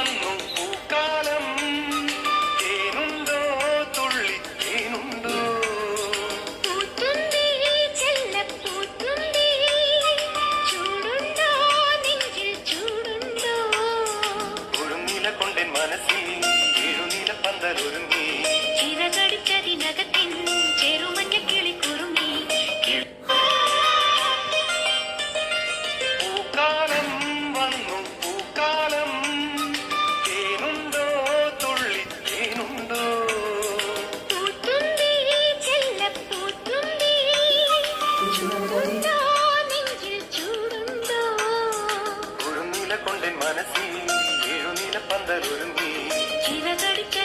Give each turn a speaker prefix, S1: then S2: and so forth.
S1: വന്നു പൂക്കാലം തേനുണ്ടോ തുള്ളി തേനുണ്ടോ
S2: പൂത്തുമ്പി ചെല്ലപ്പൂത്തുമ്പി ചൂടുണ്ടോ നെഞ്ചിൽ ചൂടുണ്ടോ
S1: ഒരുനില കൊണ്ടെൻ മനസ്സിൽ ഏഴുനില പന്തലൊരുങ്ങി
S2: ചിറകടിച്ചതിനകത്തിൻ ചെറുമഞ്ഞ കിളിക്കുറുങ്ങി
S1: പൂക്കാലം വന്നു പൂക്കാലം തേനുണ്ടോ തുള്ളി തേനുണ്ടോ
S2: പൂത്തുമ്പി ചെല്ലപ്പൂത്തുമ്പി ചൂടുണ്ടോ നെഞ്ചിൽ ചൂടുണ്ടോ
S1: ഒരുനില കൊണ്ടെൻ മനസ്സിൽ ഏഴുനില പന്തലൊരുങ്ങി
S2: ചിറകടിച്ച